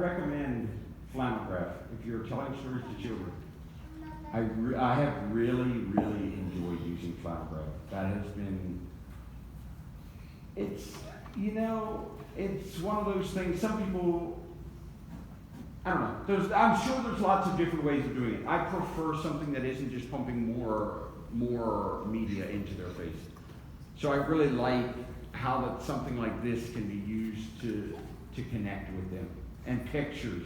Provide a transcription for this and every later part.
recommend Flammograph if you're telling stories to children. I have really, really enjoyed using Flammograph. That has been, it's one of those things, some people, I don't know, I'm sure there's lots of different ways of doing it. I prefer something that isn't just pumping more media into their face. So I really like how that something like this can be used to connect with them. And pictures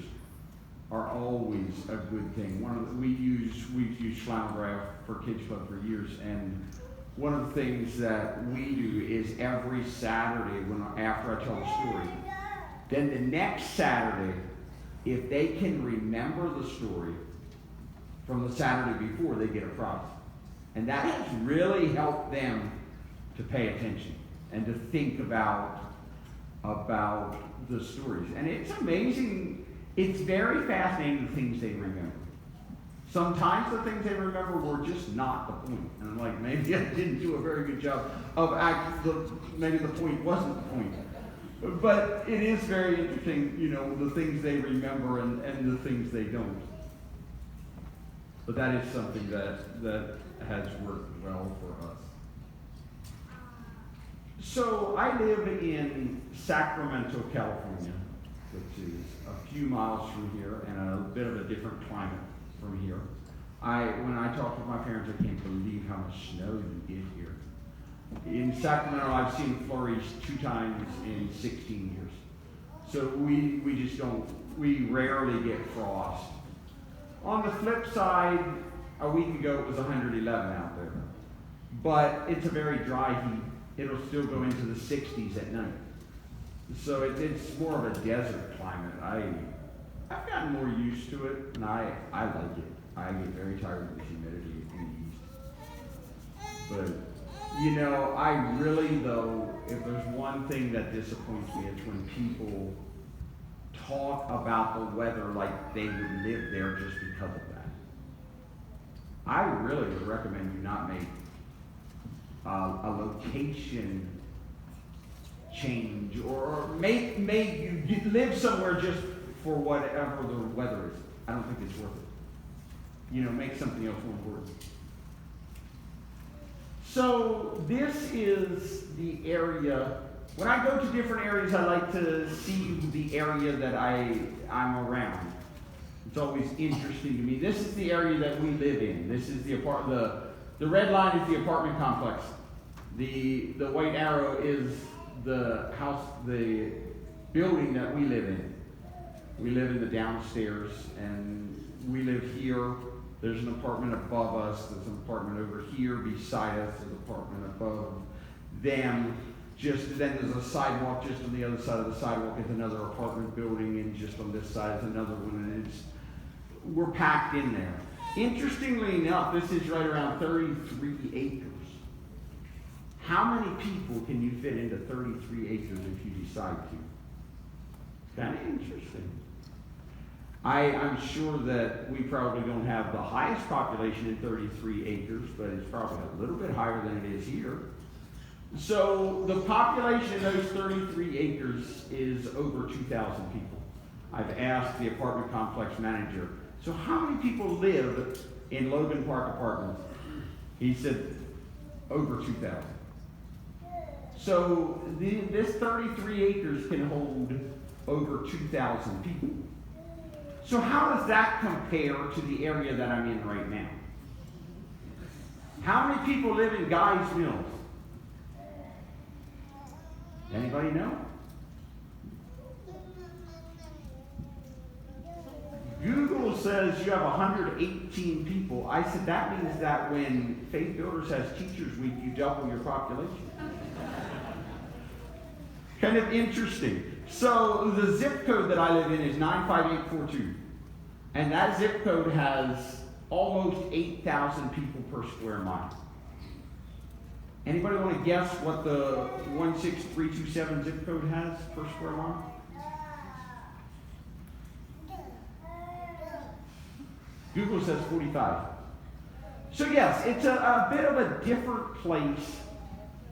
are always a good thing. We've used Flammograph for Kids Club for years, and one of the things that we do is every Saturday after I tell a story, then the next Saturday, if they can remember the story from the Saturday before, they get a prize. And that has really helped them to pay attention and to think about the stories. And it's amazing. It's very fascinating the things they remember. Sometimes the things they remember were just not the point. And I'm like, maybe I didn't do a very good job of maybe the point wasn't the point. But it is very interesting, the things they remember and the things they don't. But that is something that has worked well for us. So I live in Sacramento, California, which is a few miles from here and a bit of a different climate from here. When I talk with my parents, I can't believe how much snow you get here. In Sacramento, I've seen flurries 2 times in 16 years. So we rarely get frost. On the flip side, a week ago it was 111 out there. But it's a very dry heat. It'll still go into the 60s at night. So it's more of a desert climate. I've gotten more used to it, and I like it. I get very tired of the humidity in the east. But, I really, though, if there's one thing that disappoints me, it's when people talk about the weather like they would live there just because of that. I really would recommend you not make a location change or make you live somewhere just for whatever the weather is. I don't think it's worth it. Make something else more important. So this is the area. When I go to different areas, I like to see the area that I'm around. It's always interesting to me. This is the area that we live in. This is the red line is the apartment complex. The white arrow is the house, the building that we live in. We live in the downstairs, and we live here. There's an apartment above us. There's an apartment over here beside us. There's an apartment above them. Then there's a sidewalk just on the other side of the sidewalk is another apartment building, and just on this side is another one, and we're packed in there. Interestingly enough, this is right around 33 acres. How many people can you fit into 33 acres if you decide to? Kind of interesting. I'm sure that we probably don't have the highest population in 33 acres, but it's probably a little bit higher than it is here. So the population in those 33 acres is over 2,000 people. I've asked the apartment complex manager, so how many people live in Logan Park Apartments? He said over 2,000. So this 33 acres can hold over 2,000 people. So how does that compare to the area that I'm in right now? How many people live in Guy's Mills? Anybody know? Google says you have 118 people. I said that means that when Faith Builders has Teachers Week, you double your population. Kind of interesting. So the zip code that I live in is 95842. And that zip code has almost 8,000 people per square mile. Anybody want to guess what the 16327 zip code has per square mile? Google says 45. So yes, it's a bit of a different place.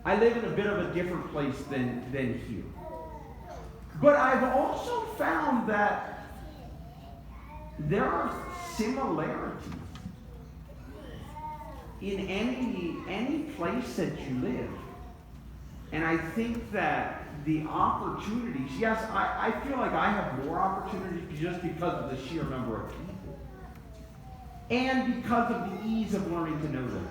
I live in a bit of a different place than here. But I've also found that there are similarities in any place that you live. And I think that the opportunities, yes, I feel like I have more opportunities just because of the sheer number of people. And because of the ease of learning to know them.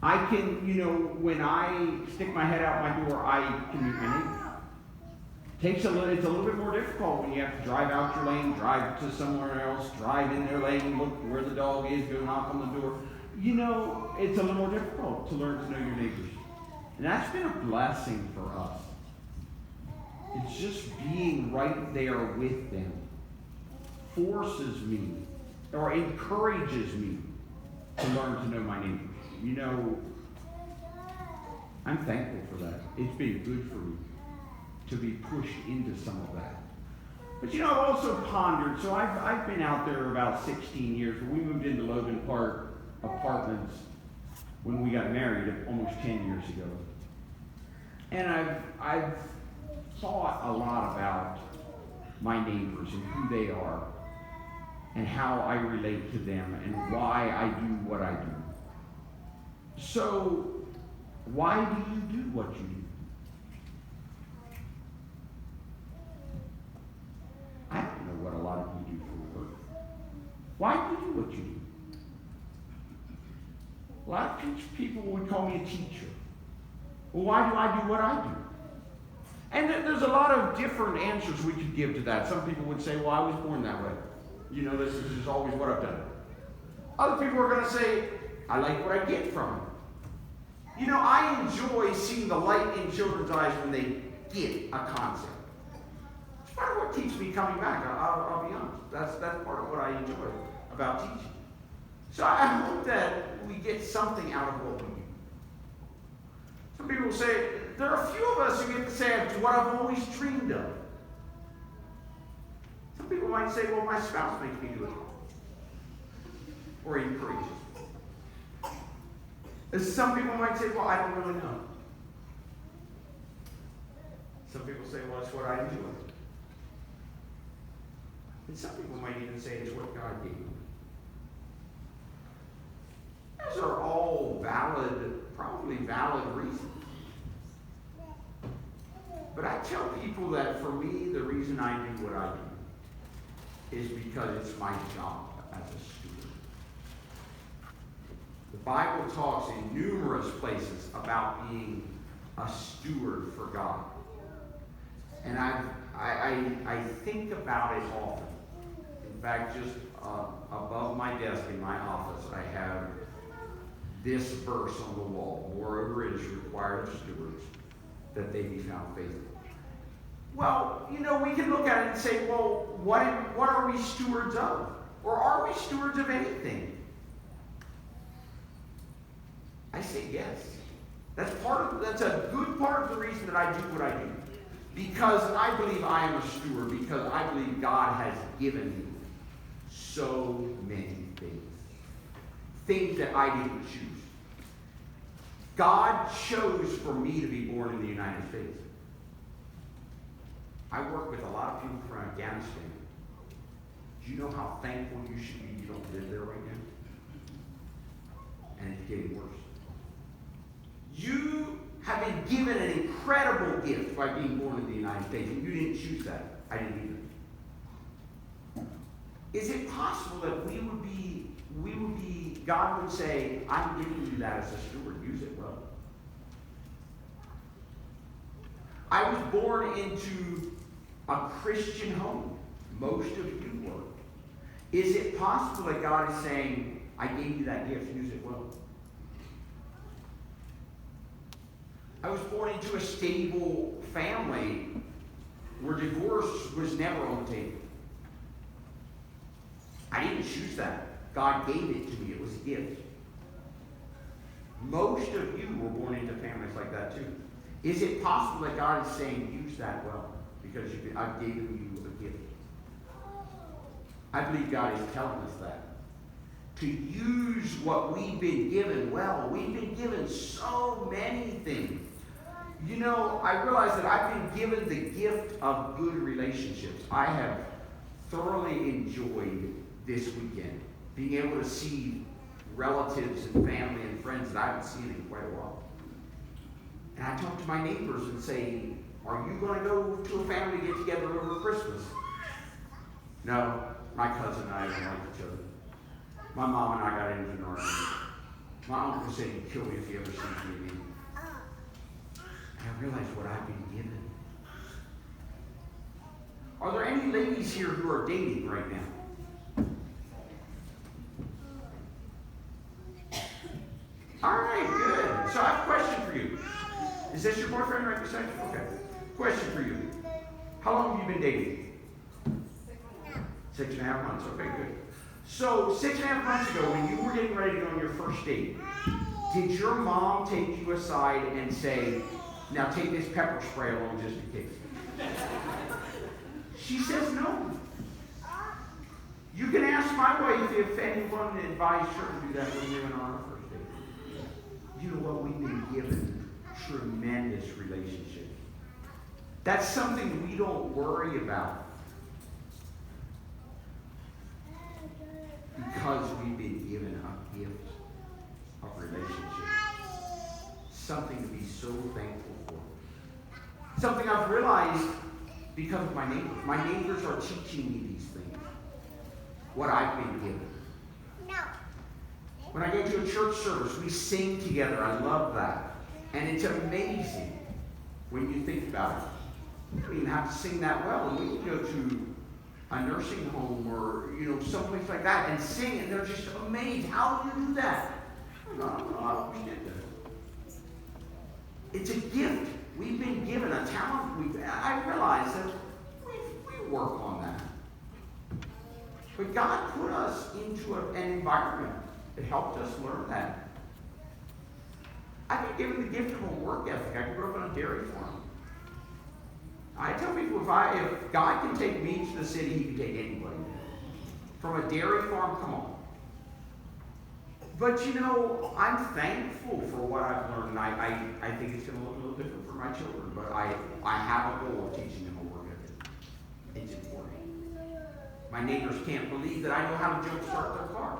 I can, when I stick my head out my door, I can meet my neighbors. It's a little bit more difficult when you have to drive out your lane, drive to somewhere else, drive in their lane, look where the dog is, go knock on the door. It's a little more difficult to learn to know your neighbors. And that's been a blessing for us. It's just being right there with them forces me or encourages me to learn to know my neighbors. I'm thankful for that. It's been good for me to be pushed into some of that. But I've also pondered, so I've been out there about 16 years. We moved into Logan Park Apartments when we got married almost 10 years ago. And I've thought a lot about my neighbors and who they are and how I relate to them and why I do what I do. So, why do you do what you do? I don't know what a lot of you do for work. Why do you do what you do? A lot of people would call me a teacher. Well, why do I do what I do? And there's a lot of different answers we could give to that. Some people would say, well, I was born that way. This is just always what I've done. Other people are going to say, I like what I get from it. I enjoy seeing the light in children's eyes when they get a concept. It's part of what keeps me coming back. I'll be honest. That's part of what I enjoy about teaching. So I hope that we get something out of what we do. Some people will say, there are a few of us who get to say, it's what I've always dreamed of. Some people might say, well, my spouse makes me do it. Or he encourages. Some people might say, well, I don't really know. Some people say, well, it's what I enjoy. And some people might even say it's what God gave me. Those are all probably valid reasons. But I tell people that for me, the reason I do what I do is because it's my job as a steward. The Bible talks in numerous places about being a steward for God. And I think about it often. In fact, just above my desk in my office, I have this verse on the wall. Moreover, it is required of stewards that they be found faithful. Well, we can look at it and say, well, what are we stewards of? Or are we stewards of anything? I say yes. That's a good part of the reason that I do what I do. Because I believe I am a steward, because I believe God has given me so many things. Things that I didn't choose. God chose for me to be born in the United States. I work with a lot of people from Afghanistan. Do you know how thankful you should be you don't live there right now? And it's getting worse. You have been given an incredible gift by being born in the United States, and you didn't choose that. I didn't either. Is it possible that God would say, I'm giving you that as a steward, use it well? I was born into a Christian home. Most of you were. Is it possible that God is saying, I gave you that gift, use it well? I was born into a stable family where divorce was never on the table. I didn't choose that. God gave it to me. It was a gift. Most of you were born into families like that too. Is it possible that God is saying, use that well? Because I've given you a gift. I believe God is telling us that. To use what we've been given well. We've been given so many things. I realize that I've been given the gift of good relationships. I have thoroughly enjoyed this weekend, being able to see relatives and family and friends that I haven't seen in quite a while. And I talk to my neighbors and say, are you going to go to a family get-together over Christmas? No, my cousin and I don't like each other. My mom and I got into an argument. My uncle said he'd kill me if he ever sees me again. And I realized what I've been given. Are there any ladies here who are dating right now? All right, good. So I have a question for you. Is this your boyfriend right beside you? Okay. Question for you. How long have you been dating? 6.5 months. Okay, good. So 6.5 months ago, when you were getting ready to go on your first date, did your mom take you aside and say, now take this pepper spray along just in case? She says no. You can ask my wife if anyone advised her to do that when we went on our first date. You know what? We've been given tremendous relationships. That's something we don't worry about because we've been given a gift of relationship. Something to be so thankful for. Something I've realized because of my neighbors. My neighbors are teaching me these things. What I've been given. When I go to a church service, we sing together. I love that. And it's amazing when you think about it. We don't even have to sing that well. And we can go to a nursing home or, someplace like that and sing, and they're just amazed. How do you do that? No, I understand that. It's a gift. We've been given a talent. I realize that we work on that. But God put us into an environment that helped us learn that. I've been given the gift of a work ethic. I grew up on a dairy farm. I tell people if God can take me to the city, he can take anybody. From a dairy farm, come on. But I'm thankful for what I've learned. I think it's going to look a little different for my children, but I have a goal of teaching them a work ethic. It's important. My neighbors can't believe that I know how to jumpstart their car.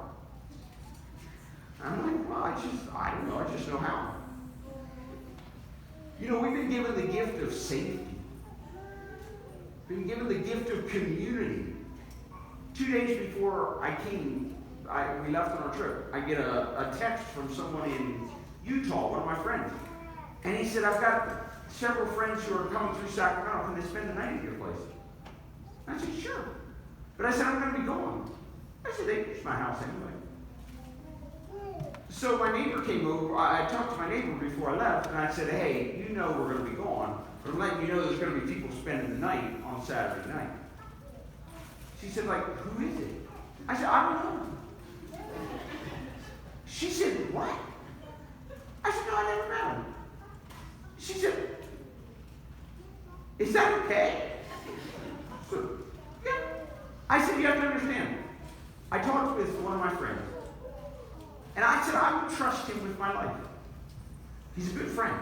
I'm like, well, I don't know, I just know how. We've been given the gift of safety. Been given the gift of community. 2 days before I came, we left on our trip, I get a text from someone in Utah, one of my friends. And he said, I've got several friends who are coming through Sacramento. Can they spend the night at your place? I said, sure. But I said, I'm going to be gone. I said, they can use my house anyway. So my neighbor came over. I talked to my neighbor before I left, and I said, hey, we're going to be gone, but I'm letting you know there's going to be people spending the night on Saturday night. She said, who is it? I said, I don't know. She said, what? I said, no, I never met him. She said, is that okay? So, yeah. I said, you have to understand. I talked with one of my friends. And I said, I would trust him with my life. He's a good friend.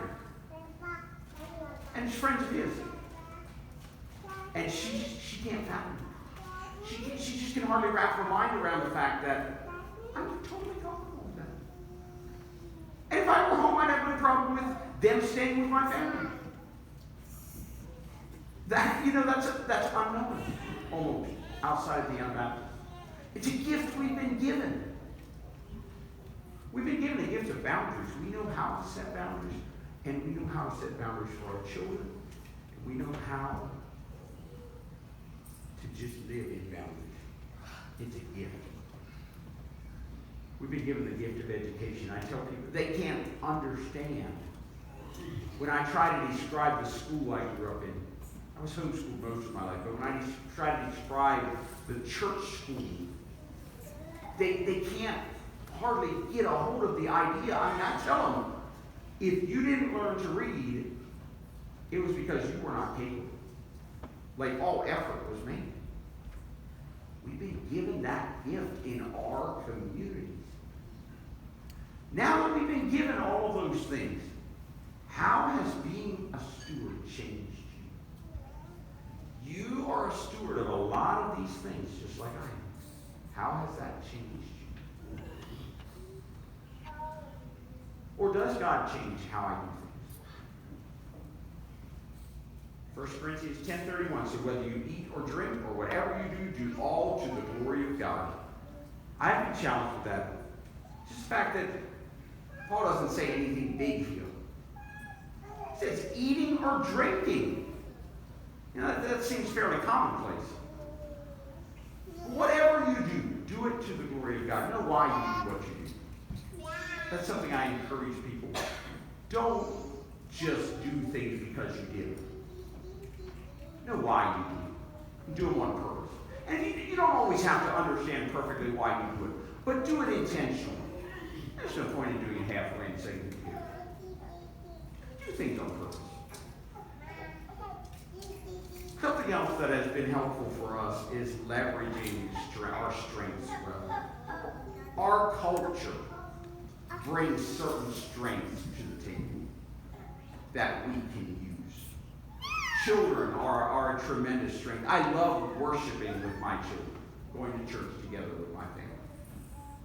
And his friends of his. And she can't fathom it. She just can hardly wrap her mind around the fact that I'm totally comfortable with that. And if I were home, I'd have no problem with them staying with my family. That, that's unknown, almost, outside of the Unbaptist. It's a gift we've been given. We've been given a gift of boundaries. We know how to set boundaries, and we know how to set boundaries for our children, and we know how to just live in boundaries. It's a gift. We've been given the gift of education. I tell people, they can't understand. When I try to describe the school I grew up in, I was homeschooled most of my life, but when I try to describe the church school, they can't hardly get a hold of the idea. I tell them, if you didn't learn to read, it was because you were not capable. All effort was made. We've been given that gift in our communities. Now that we've been given all of those things, how has being a steward changed you? You are a steward of a lot of these these things just like I am. How has that changed you? Or does God change how I do things? 1 Corinthians 10:31 says, whether you eat or drink or whatever you do, do all to the glory of God. I have been challenged with that. Just the fact that Paul doesn't say anything big here. He says eating or drinking. You know, that seems fairly commonplace. Whatever you do it to the glory of God. Know why you do what you do. That's something I encourage people. Don't just do things because you did it. Know why you do it. Do them on purpose. And you don't always have to understand perfectly why you do it, but do it intentionally. There's no point in doing it halfway and saying you care. Do things on purpose. Something else that has been helpful for us is leveraging our strengths well. Our culture brings certain strengths to the table that we can use. Children are a tremendous strength. I love worshiping with my children, going to church together with my family.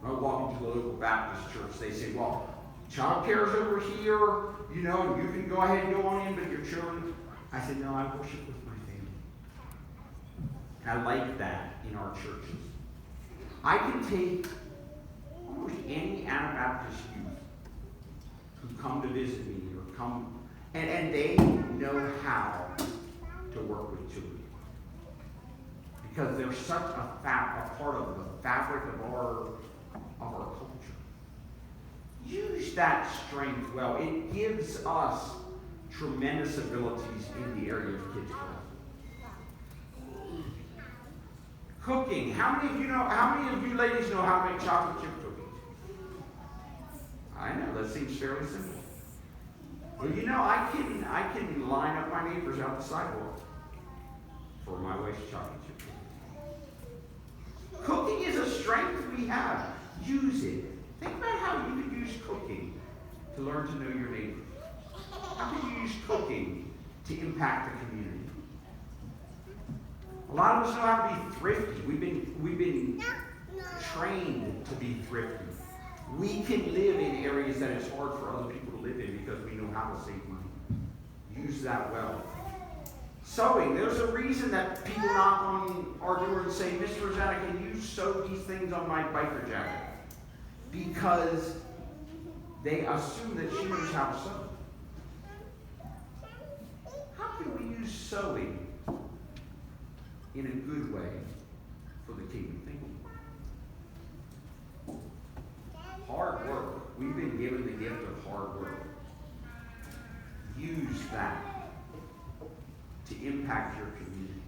When I walk into the local Baptist church, they say, well, child care is over here, you know, you can go ahead and go on in, but your children. I said, no, I worship with my family. And I like that in our churches. I can take almost any Anabaptist youth who come to visit me or come, and they know how to work with children. Because they're such a part of the fabric of our culture. Use that strength well. It gives us tremendous abilities in the area of kids' classes. Cooking. How many of you ladies know how to make chocolate chip cookies? I know, that seems fairly simple. Well, you know, I can line up my neighbors out the sidewalk for my wife's chocolate chip cookies. Cooking is a strength we have. Use it. Think about how you could use cooking to learn to know your neighbors. How could you use cooking to impact the community? A lot of us know how to be thrifty. We've been trained to be thrifty. We can live in areas that it's hard for other people to live in because we know how to save money. Use that well. Sewing. There's a reason that people knock on our door and say, Mr. Rosanna, can you sew these things on my biker jacket? Because they assume that she knows how to sew. How can we use sewing in a good way for the kingdom thinking? Hard work. We've been given the gift of hard work. Use that to impact your community.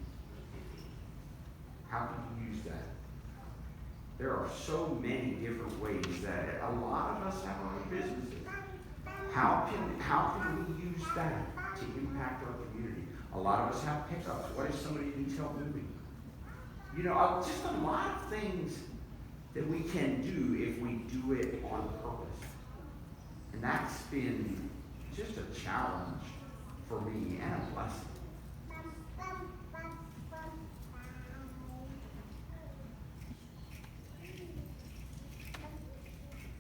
How can you use that? There are so many different ways that a lot of us have our own businesses. How can we use that to impact our community? A lot of us have pickups. What if somebody needs help moving? You know, just a lot of things that we can do if we do it on purpose. And that's been just a challenge for me and a blessing.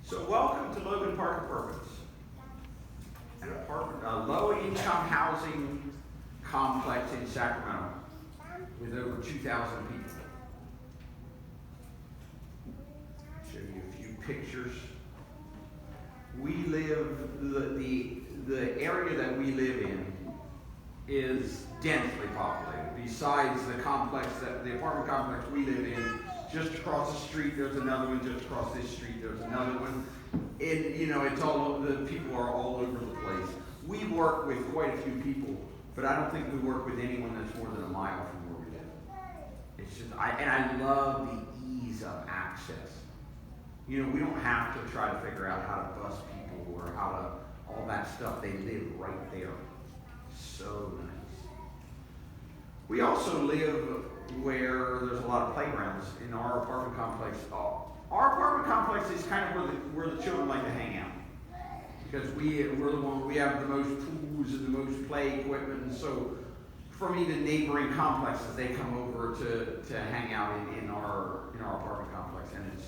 So welcome to Logan Park Apartments, a low-income housing complex in Sacramento with over 2,000 people. Show you a few pictures. We live, the area that we live in is densely populated. Besides the apartment complex we live in, just across the street there's another one, just across this street there's another one. It's all, the people are all over the place. We work with quite a few people, but I don't think we work with anyone that's more than a mile from where we live. It's just, I love the ease of access. You know, we don't have to try to figure out how to bus people or how to, all that stuff. They live right there. So nice. We also live where there's a lot of playgrounds in our apartment complex. Our apartment complex is kind of where the children like to hang out. Because we're the one, we have the most tools and the most play equipment. And so from even neighboring complexes. They come over to hang out in our apartment complex, and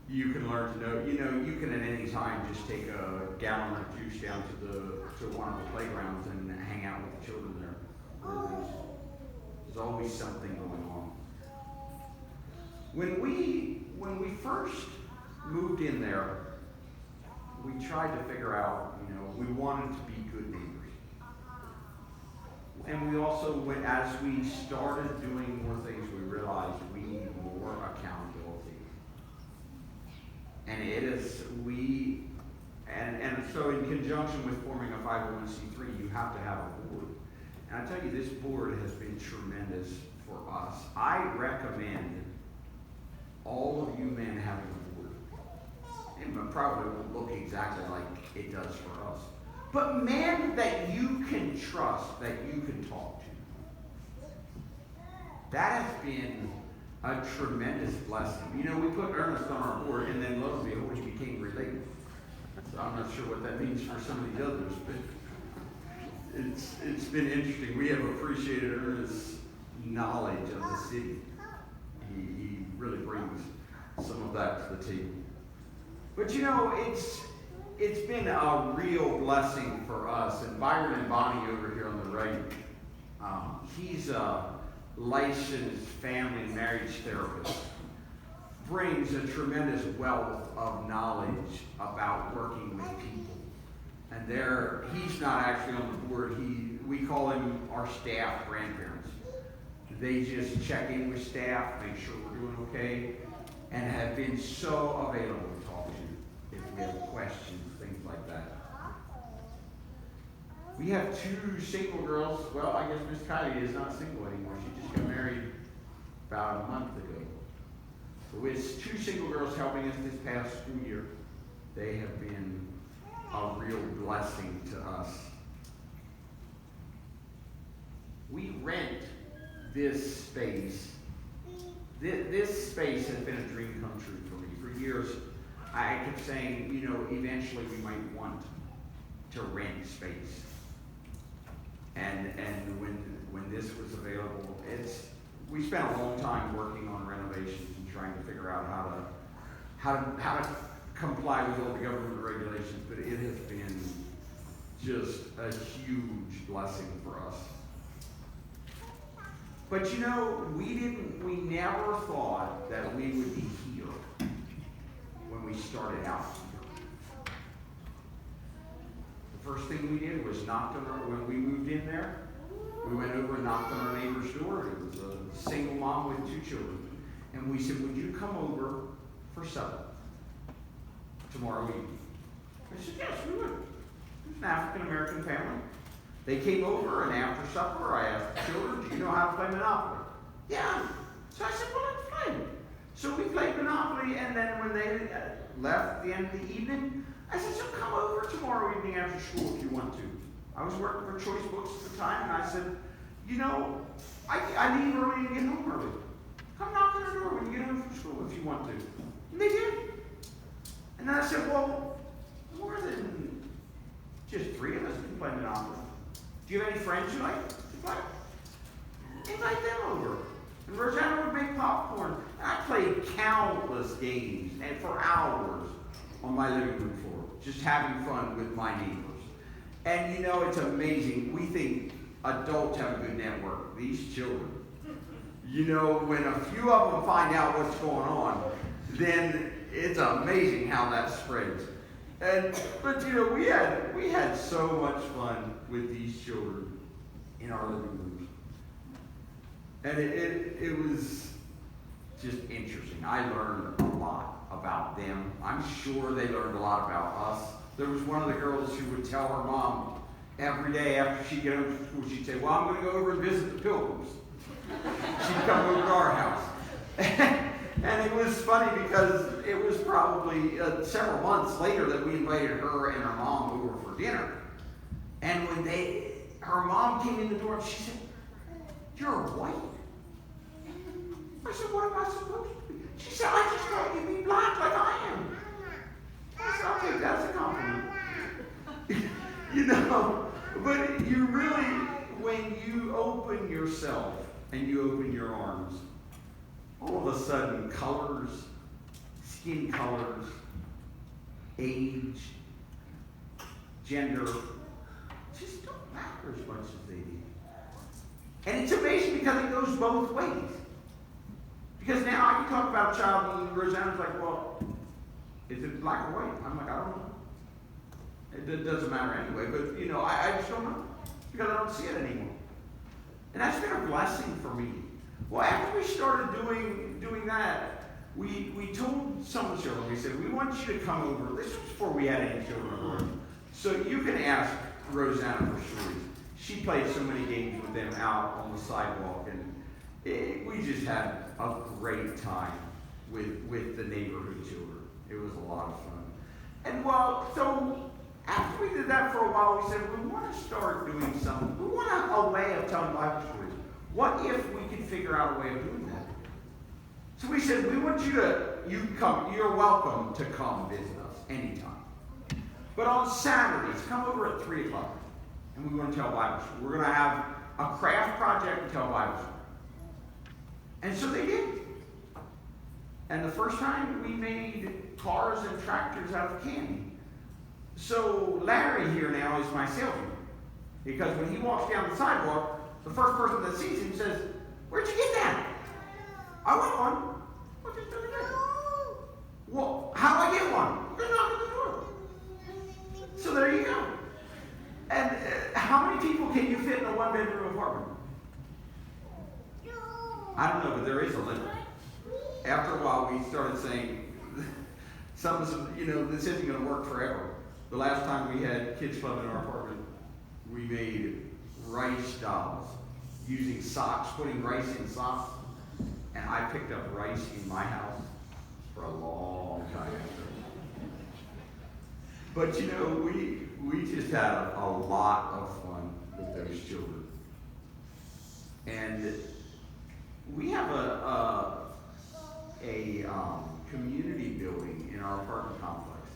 you can learn to know. You can at any time just take a gallon of juice down to one of the playgrounds and hang out with the children there. There's always something going on. When we first moved in there, we tried to figure out, we wanted to be good neighbors. And we also, as we started doing more things, we realized we need more accountability. And and so in conjunction with forming a 501c3, you have to have a board. And I tell you, this board has been tremendous for us. I recommend all of you men having a board. It probably won't look exactly like it does for us. But men that you can trust, that you can talk to. That has been a tremendous blessing. We put Ernest on our board, and then lo and behold, he became related. So I'm not sure what that means for some of the others, but it's been interesting. We have appreciated Ernest's knowledge of the city. He really brings some of that to the table. But it's been a real blessing for us. And Byron and Bonnie over here on the right, he's a licensed family and marriage therapist. Brings a tremendous wealth of knowledge about working with people. And he's not actually on the board. We call him our staff grandparents. They just check in with staff, make sure we're doing okay, and have been so available to talk to if we have questions, things like that. We have 2 single girls. Well, I guess Miss Kylie is not single anymore. She just got married about a month ago. So with 2 single girls helping us this past school year, they have been a real blessing to us. We rent this space. This space has been a dream come true for me. For years, I kept saying, eventually we might want to rent space. And when this was available, we spent a long time working on renovations and trying to figure out how to comply with all the government regulations, but it has been just a huge blessing for us. But we never thought that we would be here when we started out here. The first thing we did was when we moved in there, we went over and knocked on our neighbor's door. It was a single mom with 2 children. And we said, would you come over for supper tomorrow evening? I said, yes, we would. It was an African-American family. They came over, and after supper, I asked the children, do you know how to play Monopoly? Yeah. So I said, well, let's play. So we played Monopoly, and then when they left at the end of the evening, I said, so come over tomorrow evening after school if you want to. I was working for Choice Books at the time, and I said, I leave early and get home early. Come knock on the door when you get home from school if you want to. And they did. And then I said, well, more than just 3 of us can play Monopoly. Do you have any friends you like to play? Invite them over. And Rosanna would make popcorn. And I played countless games and for hours on my living room floor, just having fun with my neighbors. And it's amazing. We think adults have a good network. These children. When a few of them find out what's going on, then it's amazing how that spreads. But we had so much fun with these children in our living rooms. And it was just interesting. I learned a lot about them. I'm sure they learned a lot about us. There was one of the girls who would tell her mom every day after she'd get home from school, she'd say, well, I'm going to go over and visit the Pilgrims. She'd come over to our house. And it was funny because it was probably several months later that we invited her and her mom over for dinner. And when her mom came in the door, she said, you're white? I said, what am I supposed to be? She said, I just thought you'd be black like I am. I said, I'll take that as a compliment. But you really, when you open yourself and you open your arms, all of a sudden colors, skin colors, age, gender, just don't matter as much as they do. And it's amazing because it goes both ways. Because now I can talk about a child and Rosanna's like, well, is it black or white? I'm like, I don't know. It doesn't matter anyway, but I just don't know. Because I don't see it anymore. And that's been a blessing for me. Well, after we started doing that, we told some of the children, we said, we want you to come over. This was before we had any children over. So you can ask Rosanna for stories. She played so many games with them out on the sidewalk, and we just had a great time with the neighborhood children. It was a lot of fun. And so after we did that for a while, we said, we want to start doing something. We want a way of telling Bible stories. What if we could figure out a way of doing that? So we said, we want you're welcome to come visit us anytime. But on Saturdays, come over at 3 o'clock, and we want to tell Bible stories. We're going to have a craft project and tell Bible stories. And so they did. And the first time we made cars and tractors out of candy. So Larry here now is my salesman. Because when he walks down the sidewalk, the first person that sees him says, where'd you get that? I want one. What's this doing there? Well, how do I get one? You're gonna knock at the door. So there you go. And how many people can you fit in a one-bedroom apartment? I don't know, but there is a limit. After a while, we started saying, this isn't going to work forever. The last time we had kids club in our apartment, we made rice dolls using socks, putting rice in socks. And I picked up rice in my house for a long time after. But we just had a lot of fun with those children. And we have a community building in our apartment complex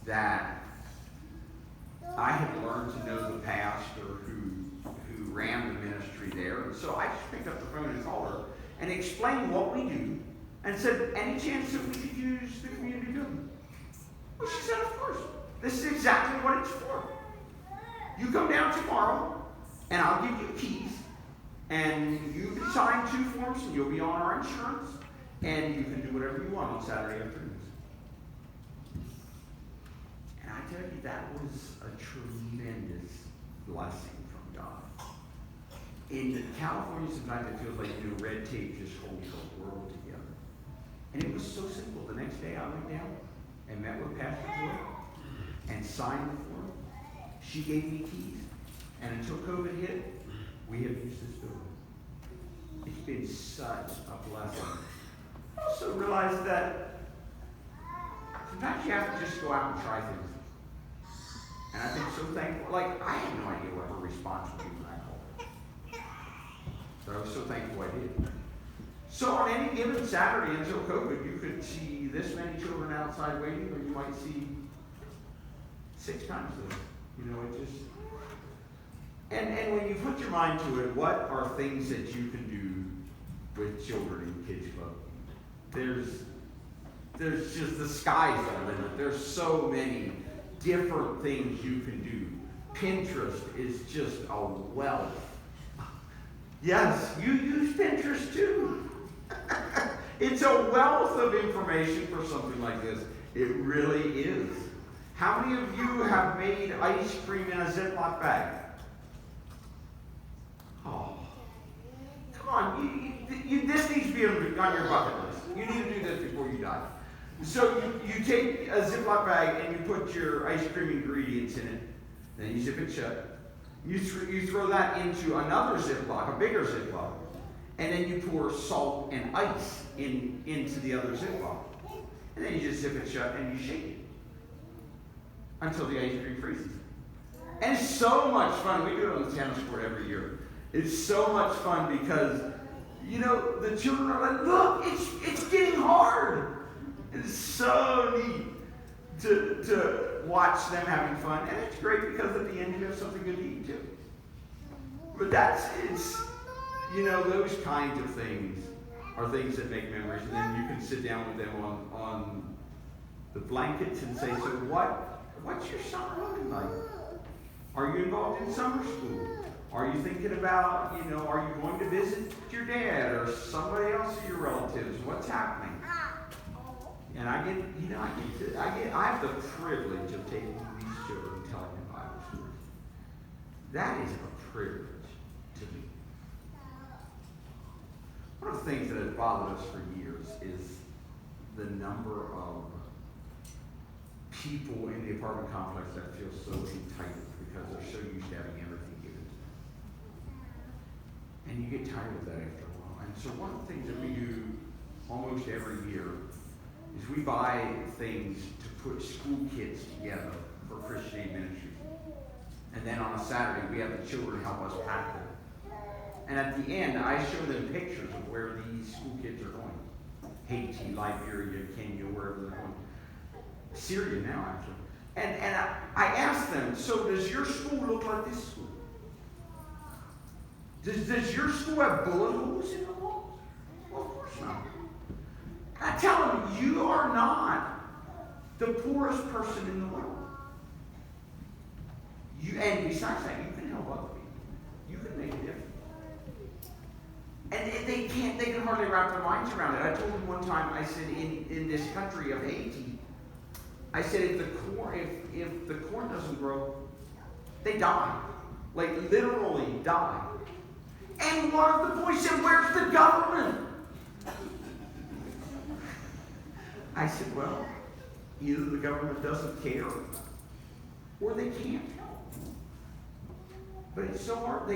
that I had learned to know the pastor who ran the ministry there. And so I just picked up the phone and called her and explained what we do and said, any chance that we could use the community building? Well, she said, of course. This is exactly what it's for. You come down tomorrow and I'll give you keys. And you can sign 2 forms, and you'll be on our insurance, and you can do whatever you want on Saturday afternoons. And I tell you, that was a tremendous blessing from God. In California, sometimes it feels like red tape just holds the world together. And it was so simple. The next day, I went down and met with Pastor Joy and signed the form. She gave me keys, and until COVID hit, we have used this building. It's been such a blessing. I also realized that sometimes you have to just go out and try things. And I've been so thankful. Like, I had no idea what her response would be when I called. But I was so thankful I did. So on any given Saturday until COVID, you could see this many children outside waiting, or you might see 6 times this. It just... And when you put your mind to it, what are things that you can do with children in Kids Club? There's just, the sky's the limit. There's so many different things you can do. Pinterest is just a wealth. Yes, you use Pinterest too. It's a wealth of information for something like this. It really is. How many of you have made ice cream in a Ziploc bag? Oh, come on. This needs to be on your bucket list. You need to do this before you die. So you take a Ziploc bag and you put your ice cream ingredients in it. Then you zip it shut. You throw that into another Ziploc, a bigger Ziploc. And then you pour salt and ice into the other Ziploc. And then you just zip it shut and you shake it until the ice cream freezes. And it's so much fun. We do it on the tennis court every year. It's so much fun because, the children are like, look, it's getting hard. It's so neat to watch them having fun. And it's great because at the end you have something good to eat too. But it's, those kinds of things are things that make memories. And then you can sit down with them on the blankets and say, so what's your summer looking like? Are you involved in summer school? Are you thinking about, are you going to visit your dad or somebody else of your relatives? What's happening? And I have the privilege of taking these children and telling them Bible stories. That is a privilege to me. One of the things that has bothered us for years is the number of people in the apartment complex that feel so entitled because they're so used to having everything given to them. And you get tired of that after a while. And so one of the things that we do almost every year is we buy things to put school kids together for Christian Aid Ministries. And then on a Saturday, we have the children help us pack them. And at the end, I show them pictures of where these school kids are going. Haiti, Liberia, Kenya, wherever they're going. Syria now, actually. And I asked them, so does your school look like this school? Does your school have bullet holes in the walls? Well, of course not. I tell them, you are not the poorest person in the world. And besides that, you can help other people. You can make a difference. And they can hardly wrap their minds around it. I told them one time, I said, in this country of Haiti, I said, if the corn doesn't grow, they die. Like, literally die. And one of the boys said, where's the government? I said, well, either the government doesn't care, or they can't help. But it's so hard for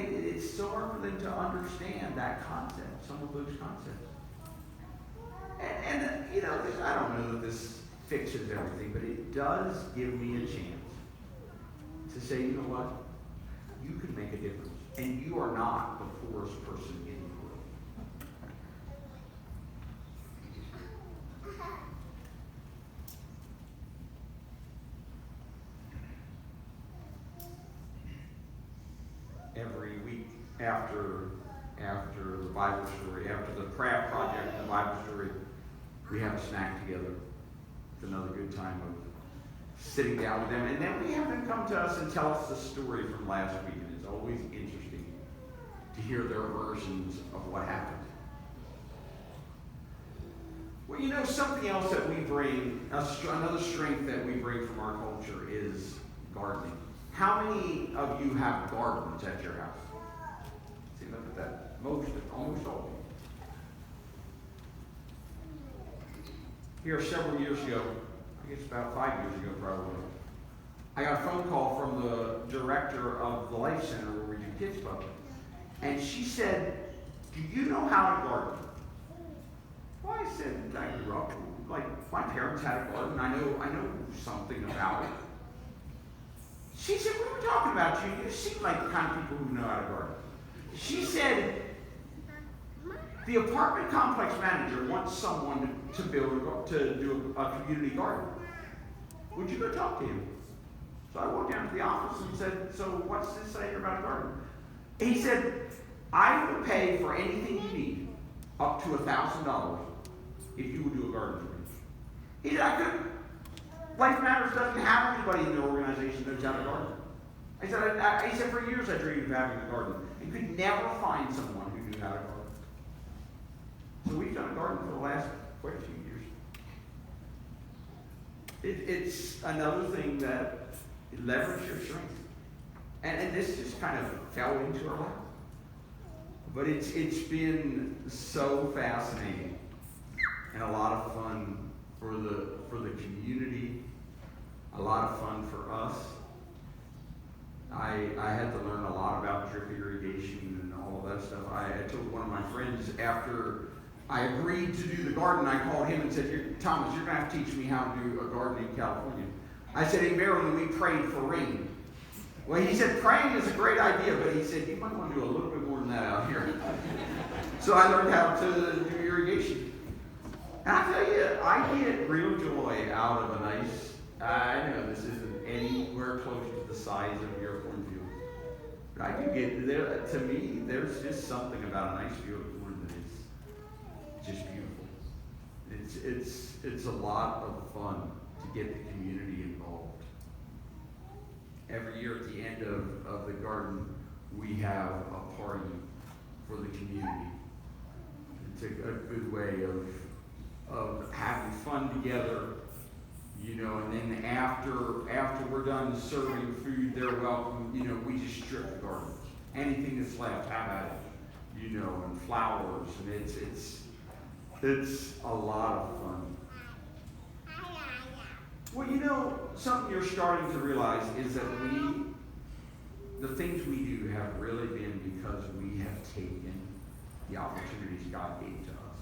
them to understand that concept, some of those concepts. And I don't know that this fixes everything, but it does give me a chance to say, you know what? You can make a difference. And you are not the poorest person in the world. Every week after the Bible story, after the craft project and the Bible story, we have a snack together. It's another good time of sitting down with them. And then we have them come to us and tell us the story from last week. And it's always interesting to hear their versions of what happened. Well, something else that we bring, another strength that we bring from our culture is gardening. How many of you have gardens at your house? See, look at that. Almost all of you. Here several years ago, I guess about 5 years ago probably, I got a phone call from the director of the Life Center where we do Kids Club. And she said, do you know how to garden? Well, I said, I grew up, like, my parents had a garden. I know something about it. She said, we were talking about you. You seem like the kind of people who know how to garden. She said, the apartment complex manager wants someone to do a community garden. Would you go talk to him? So I walked down to the office and said, so what's this say about a garden? He said, I will pay for anything you need, up to $1,000, if you would do a garden for me. He said, I couldn't. Life Matters doesn't have anybody in the organization that knows how to garden. He said, for years I dreamed of having a garden and could never find someone who knew how to garden. So we've done a garden for the last quite a few years. It's another thing that leverages your strength. And this just kind of fell into our lap. But it's been so fascinating and a lot of fun for the community, a lot of fun for us. I had to learn a lot about drip irrigation and all of that stuff. I told one of my friends after I agreed to do the garden, I called him and said, Thomas, you're going to have to teach me how to do a garden in California. I said, in Maryland, we prayed for rain. Well, he said, praying is a great idea, but he said, you might want to do a little bit more than that out here. So I learned how to do irrigation. And I tell you, I get real joy out of a nice, I know this isn't anywhere close to the size of your cornfield, I do get there. To me, there's just something about a nice field of corn that is just beautiful. It's a lot of fun to get the community involved. Every year at the end of the garden, we have a party for the community. It's a good way of having fun together, and then after we're done serving food, they're welcome, we just strip the garden. Anything that's left, have at it, and flowers, and it's a lot of fun. Well, something you're starting to realize is that the things we do have really been because we have taken the opportunities God gave to us.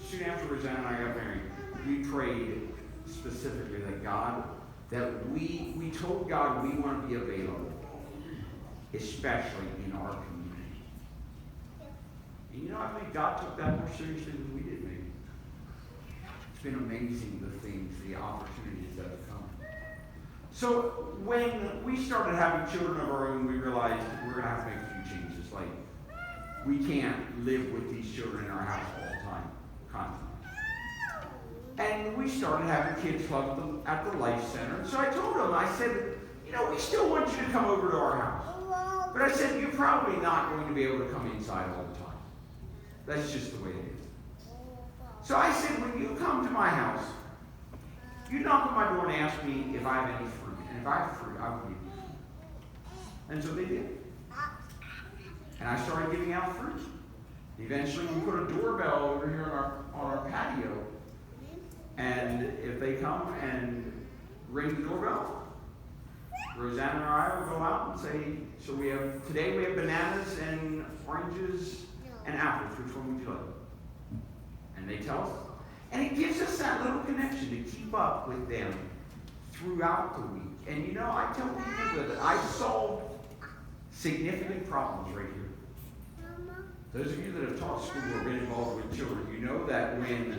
Soon after Rosanna and I got married, we prayed specifically that we told God we want to be available, especially in our community. And I think God took that more seriously than we did, maybe. It's been amazing the opportunities that have come. So when we started having children of our own, we realized we're going to have to make a few changes. Like, we can't live with these children in our house all the time, constantly. And we started having kids club at the Life Center. So I told them, I said, we still want you to come over to our house. But I said, you're probably not going to be able to come inside all the time. That's just the way it is. So I said, when you come to my house, you knock on my door and ask me if I have any fruit. And if I have fruit, I will give you fruit. And so they did. And I started giving out fruit. Eventually, we put a doorbell over here on our patio. And if they come and ring the doorbell, Rosanna and I will go out and say, so today we have bananas and oranges and apples. Which one would you like? And they tell us. And it gives us that little connection to keep up with them throughout the week. And I tell people that I solve significant problems right here. Those of you that have taught school or been involved with children, you know that when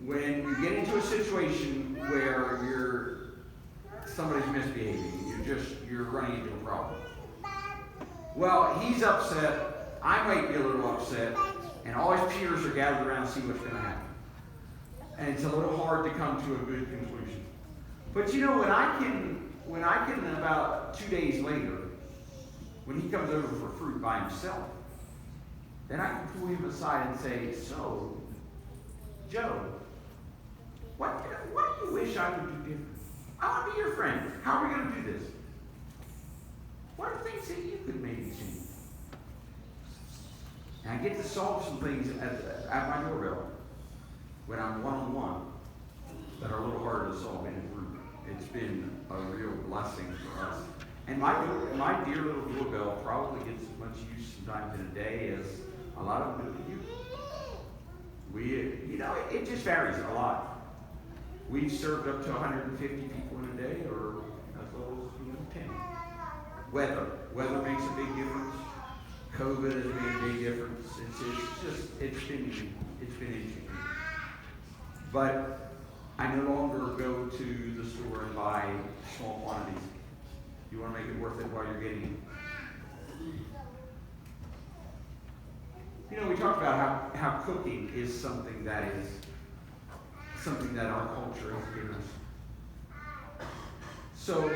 you get into a situation where somebody's misbehaving, you're running into a problem. Well, he's upset, I might be a little upset, and all his peers are gathered around to see what's going to happen. And it's a little hard to come to a good conclusion. But when I can about 2 days later, when he comes over for fruit by himself, then I can pull him aside and say, so, Joe, what do you wish I would do different? I want to be your friend. How are we going to do this? What are things that you could maybe change? And I get to solve some things at my doorbell when I'm one-on-one that are a little harder to solve in a group. It's been a real blessing for us. And my dear little doorbell probably gets as much use sometimes in a day as a lot of them do with you. It just varies a lot. We've served up to 150 people in a day, or as low as 10. Weather makes a big difference. COVID has made a big difference. It's been interesting. But I no longer go to the store and buy small quantities. You want to make it worth it while you're getting it. We talked about how cooking is something that our culture has given us. So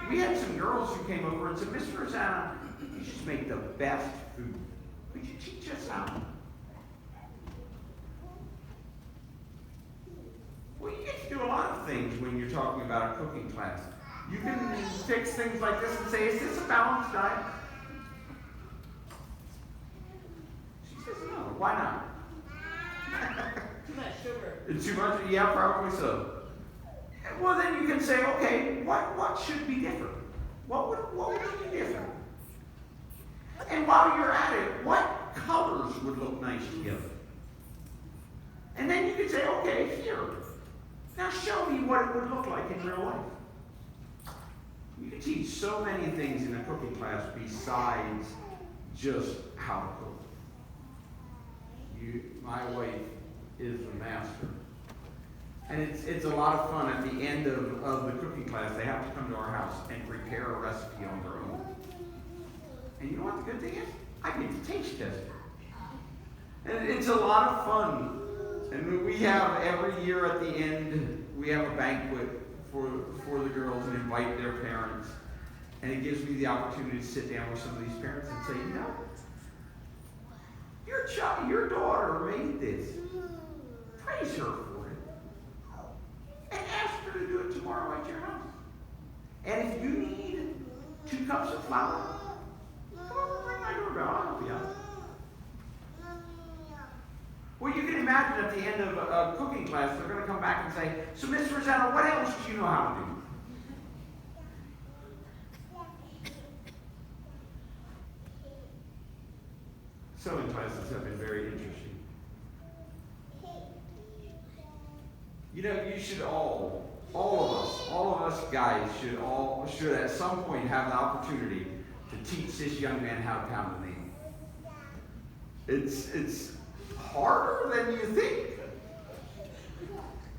we had some girls who came over and said, Miss Rosanna, you just make the best food. Would you teach us how? Well, you get to do a lot of things when you're talking about a cooking class. You can fix things like this and say, is this a balanced diet? She says, no. Why not? Too much sugar. Too much? Yeah, probably so. Well, then you can say, okay, what should be different? What would be different? And while you're at it, what colors would look nice together? And then you can say, okay, here. Now show me what it would look like in real life. You can teach so many things in a cooking class besides just how to cook. My wife is the master. And it's a lot of fun. At the end of the cooking class, they have to come to our house and prepare a recipe on their own. And you know what the good thing is? I get to taste test it. And it's a lot of fun. And we have every year at the end, we have a banquet for the girls and invite their parents. And it gives me the opportunity to sit down with some of these parents and say, you know, your daughter made this. Praise her for it. And ask her to do it tomorrow at your house. And if you need 2 cups of flour, come over, ring my doorbell. I'll help you out. Well, you can imagine at the end of a cooking class, they're going to come back and say, so Miss Rosetta, what else do you know how to do? Sewing classes have been very interesting. You know, you should all of us guys should at some point have the opportunity to teach this young man how to pound the nail. It's harder than you think.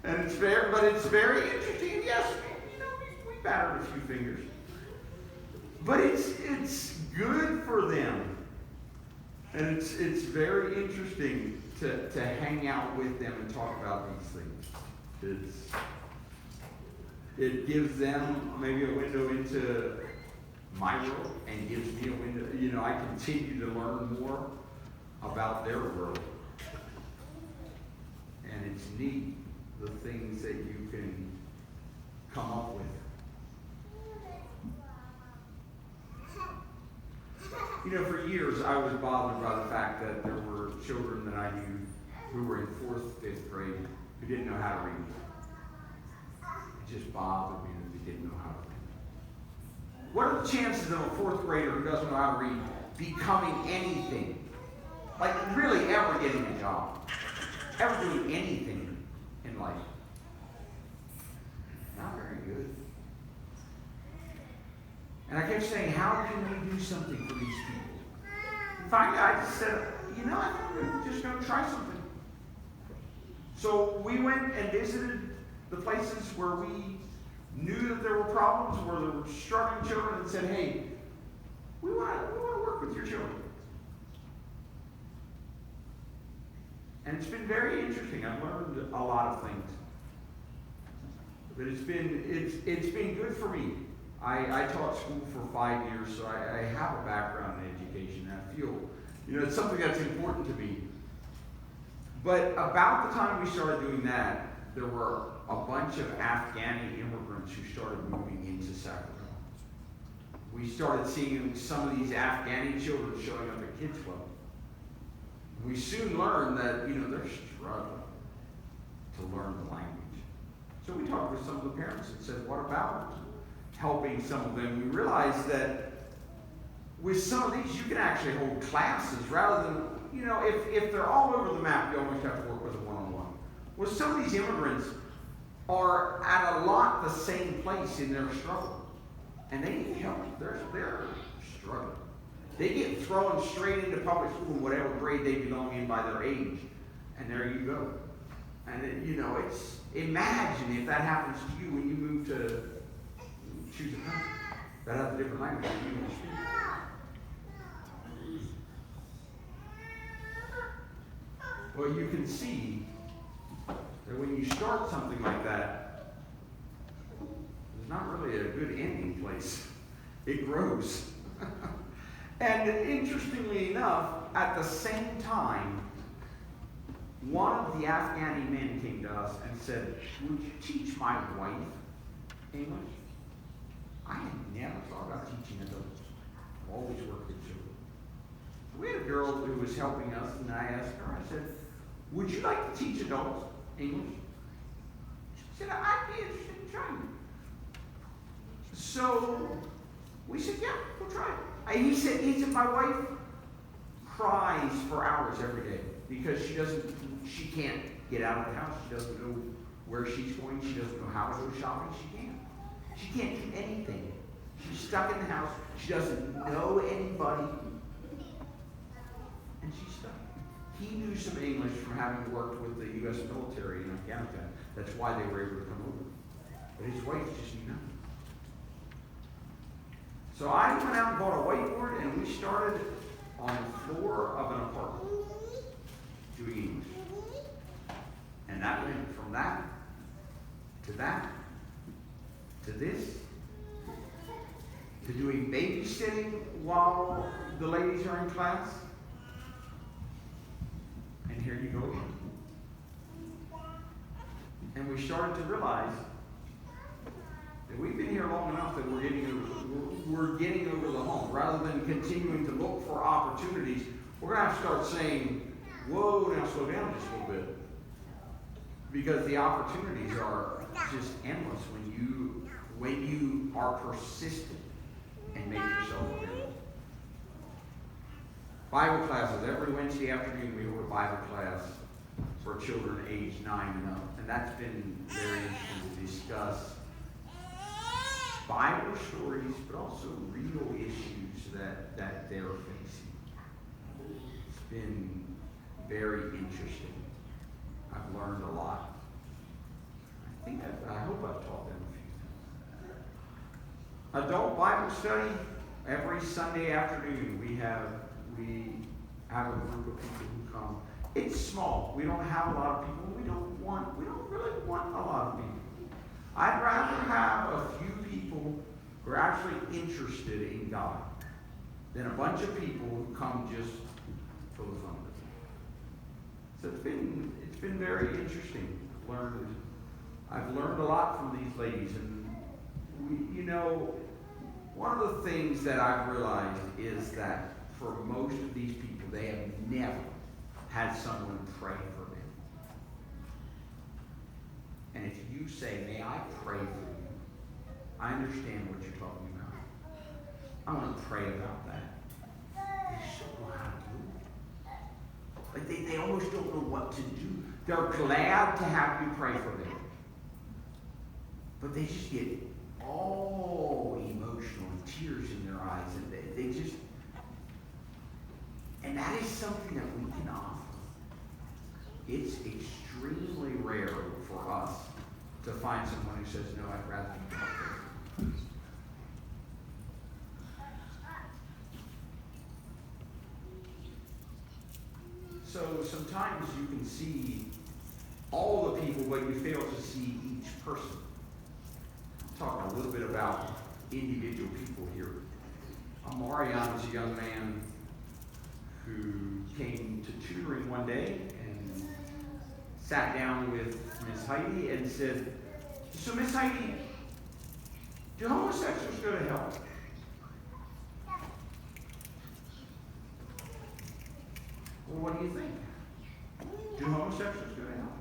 And it's very interesting. Yes, you know, we battered a few fingers. But it's good for them. And it's very interesting to hang out with them and talk about these things. It gives them maybe a window into my world and gives me a window. You know, I continue to learn more about their world. And it's neat, the things that you can come up with. You know, for years I was bothered by the fact that there were children that I knew who were in 4th, 5th grade who didn't know how to read. It just bothered me that they didn't know how to read. What are the chances of a 4th grader who doesn't know how to read becoming anything? Like really ever getting a job? Ever doing anything in life? Not very good. And I kept saying, how can we do something for these people? And finally, I just said, you know, I think we're just going to try something. So we went and visited the places where we knew that there were problems, where there were struggling children, and said, hey, we want to work with your children. And it's been very interesting. I've learned a lot of things. But it's been good for me. I taught school for 5 years, so I have a background in education. And I feel, you know, it's something that's important to me. But about the time we started doing that, there were a bunch of Afghani immigrants who started moving into Sacramento. We started seeing some of these Afghani children showing up at Kids Club. We soon learned that, you know, they're struggling to learn the language. So we talked with some of the parents and said, what about helping some of them? We realized that with some of these, you can actually hold classes rather than, you know, if they're all over the map, you always have to work with a one-on-one. Well, some of these immigrants are at a lot the same place in their struggle. And they need help. They're struggling. They get thrown straight into public school in whatever grade they belong in by their age. And there you go. And, you know, imagine if that happens to you when you move to choose a country that has a different language than you want to speak. Well, you can see that when you start something like that, there's not really a good ending place. It grows. And interestingly enough, at the same time, one of the Afghani men came to us and said, would you teach my wife English? I had never thought about teaching adults. I've always worked with children. We had a girl who was helping us, and I asked her, I said, would you like to teach adults English? She said, I'd be interested in trying. So we said, yeah, we'll try it. And he said, my wife cries for hours every day because she can't get out of the house. She doesn't know where she's going. She doesn't know how to go shopping. She can't do anything. She's stuck in the house. She doesn't know anybody. And she's stuck. He knew some English from having worked with the U.S. military in Afghanistan. That's why they were able to come over. But his wife just knew nothing. So I went out and bought a whiteboard, and we started on the floor of an apartment doing English. And that went from that to this, to doing babysitting while the ladies are in class. And here you go again. And we started to realize that we've been here long enough that we're getting over the hump. Rather than continuing to look for opportunities, we're going to have to start saying, whoa, now slow down just a little bit. Because the opportunities are just endless when you are persistent and make yourself available. Bible classes. Every Wednesday afternoon we hold a Bible class for children aged 9 and up. And that's been very interesting to discuss Bible stories, but also real issues that they're facing. It's been very interesting. I've learned a lot. I hope I've taught them a few things. Adult Bible study. Every Sunday afternoon we have a group of people who come. It's small. We don't have a lot of people. We don't really want a lot of people. I'd rather have a few people who are actually interested in God than a bunch of people who come just for the fun of it. So it's been very interesting. I've learned a lot from these ladies, and one of the things that I've realized is that for most of these people, they have never had someone pray for them. And if you say, may I pray for you? I understand what you're talking about. I want to pray about that. They just don't know how to do it. Like they almost don't know what to do. They're glad to have you pray for them. But they just get all emotional and tears in their eyes. And they just... And that is something that we can offer. It's extremely rare for us to find someone who says, no, I'd rather be prayed. So sometimes you can see all the people, but you fail to see each person. I'll talk a little bit about individual people here. Marion is a young man who came to tutoring one day and sat down with Miss Heidi and said, so Miss Heidi, do homosexuals go to hell? Well, what do you think? Do homosexuals go to hell?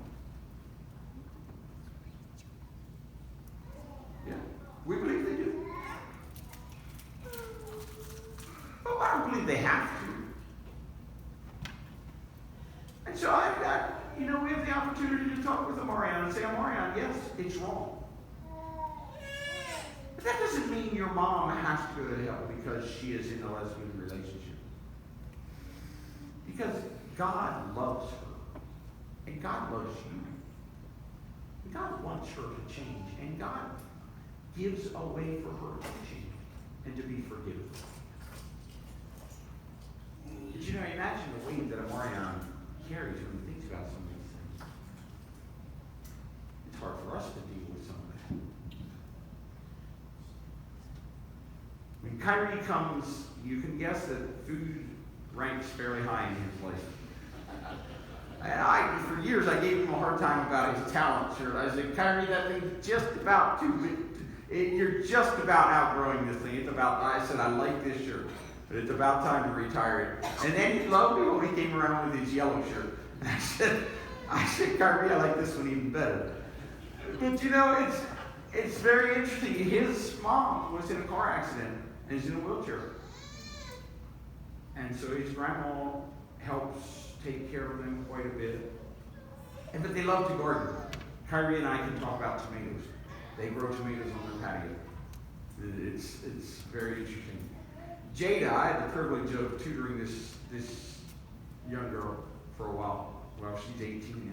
Yeah, we believe they do. But I don't believe they have to. And so I've got, we have the opportunity to talk with Amarian and say, Amarian, yes, it's wrong. But that doesn't mean your mom has to go to hell because she is in a lesbian relationship. Because God loves her. And God loves you. And God wants her to change. And God gives a way for her to change and to be forgiven. But imagine the weight that Amarian carries when he thinks about some of these things. It's hard for us to deal with some of that. When Kyrie comes, you can guess that food ranks fairly high in his life. And for years, I gave him a hard time about his talent shirt. I said, Kyrie, that thing's just about too big. You're just about outgrowing this thing. I said, I like this shirt, but it's about time to retire it. And then he loved me when he came around with his yellow shirt. And I said, Kyrie, I like this one even better. But it's very interesting. His mom was in a car accident and is in a wheelchair. And so his grandma helps take care of them quite a bit. But they love to garden. Kyrie and I can talk about tomatoes. They grow tomatoes on their patio. It's very interesting. Jada, I had the privilege of tutoring this young girl for a while. Well, she's 18 now.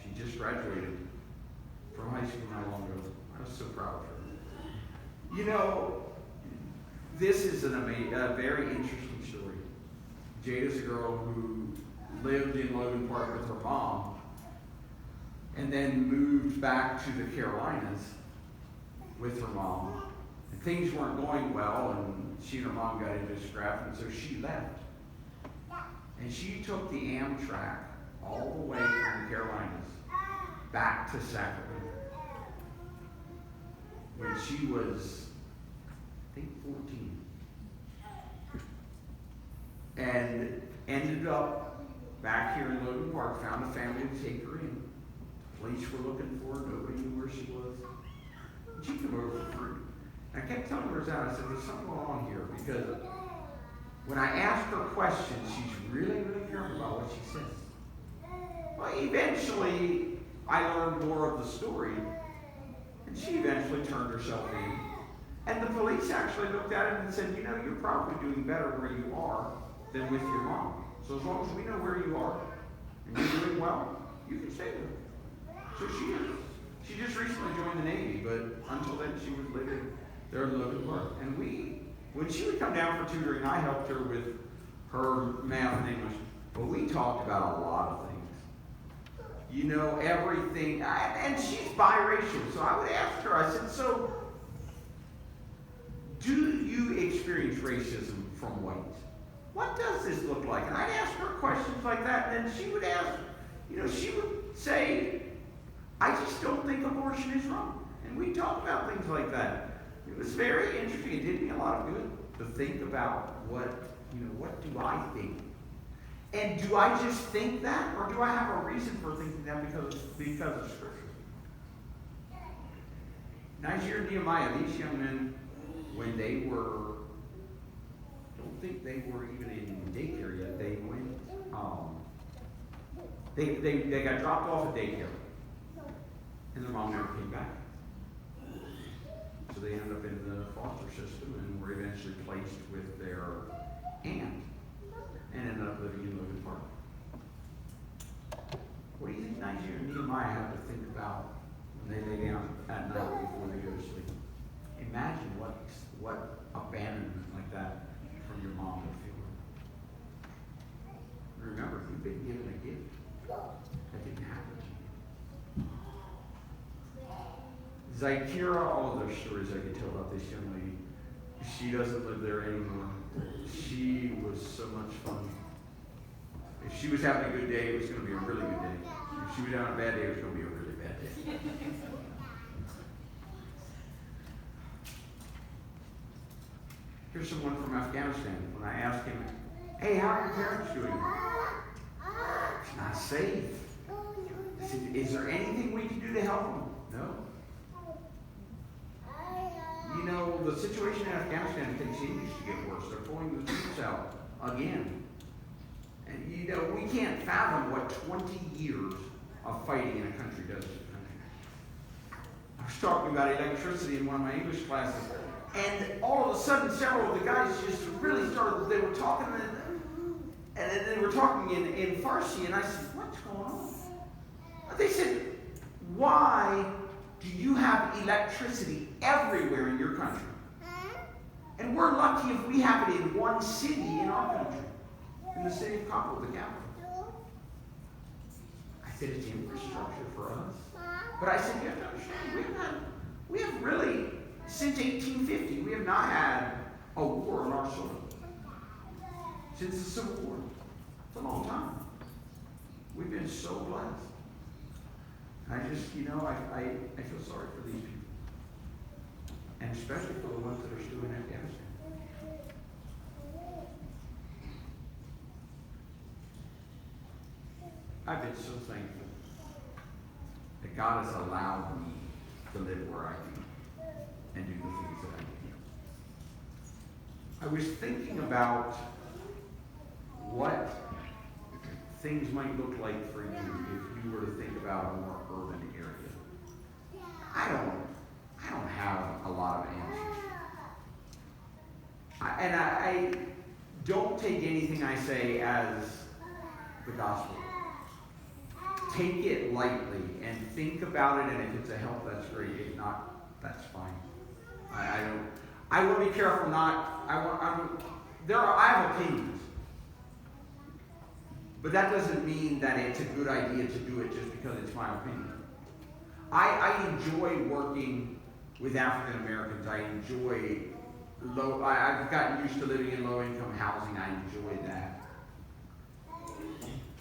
She just graduated from high school not long ago. I was so proud of her. You know, this is a very interesting story. Jada's a girl who lived in Logan Park with her mom and then moved back to the Carolinas with her mom. And things weren't going well, and she and her mom got into a scrap, and so she left. And she took the Amtrak all the way from the Carolinas back to Sacramento when she was, I think, 14. And ended up back here in Logan Park, found a family to take her in. Police were looking for her, nobody knew where she was. She came over for free. And I kept telling her that. I said, there's something going on here, because when I ask her questions, she's really, really careful about what she says. Well, eventually, I learned more of the story, and she eventually turned herself in. And the police actually looked at it and said, you know, you're probably doing better where you are than with your mom. So as long as we know where you are, and you're doing well, you can stay there. So she just recently joined the Navy, but until then she was living there in Logan Park. And when she would come down for tutoring, I helped her with her math and English, but we talked about a lot of things. You know, everything, and she's biracial, so I would ask her, I said, so, do you experience racism from whites? What does this look like? And I'd ask her questions like that, and then she would ask, you know, she would say, I just don't think abortion is wrong. And we talked about things like that. It was very interesting. It did me a lot of good to think about what do I think? And do I just think that, or do I have a reason for thinking that because of Scripture? Niger and Nehemiah, these young men, when they were, I don't think they were even in daycare yet. They went, they got dropped off at daycare, and their mom never came back. So they ended up in the foster system and were eventually placed with their aunt, and ended up living in Logan Park. What do you think Niger and Nehemiah have to think about when they lay down at night before they go to sleep? Imagine what abandonment like that from your mom would feel. Remember, you've been given a gift that didn't happen to you. Zykeira, all of their stories I could tell about this young lady. She doesn't live there anymore. She was so much fun. If she was having a good day, it was going to be a really good day. If she was having a bad day, it was going to be a really bad day. Here's someone from Afghanistan. When I asked him, hey, how are your parents doing? It's not safe. I said, is there anything we can do to help them? No. You know, the situation in Afghanistan continues to get worse. They're pulling the troops out again. And, you know, we can't fathom what 20 years of fighting in a country does to the country. I was talking about electricity in one of my English classes, and all of a sudden, several of the guys just really started, they were talking, and they were talking in Farsi, and I said, what's going on? They said, why do you have electricity everywhere in your country? And we're lucky if we have it in one city in our country, in the city of Kabul, the capital. I said, it's infrastructure for us. But I said, you have to understand, we have really, since 1850, we have not had a war on our soil. Since the Civil War. It's a long time. We've been so blessed. I just, you know, I feel sorry for these people. And especially for the ones that are still in Afghanistan. I've been so thankful that God has allowed me to live where I do and do the things that I do. I was thinking about what things might look like for you if you were to think about a more urban area. I don't have a lot of answers. I don't take anything I say as the gospel. Take it lightly and think about it, and if it's a help, that's great. If not, that's fine. I will be careful not, I have opinions. But that doesn't mean that it's a good idea to do it just because it's my opinion. I enjoy working with African Americans. I've gotten used to living in low income housing. I enjoy that.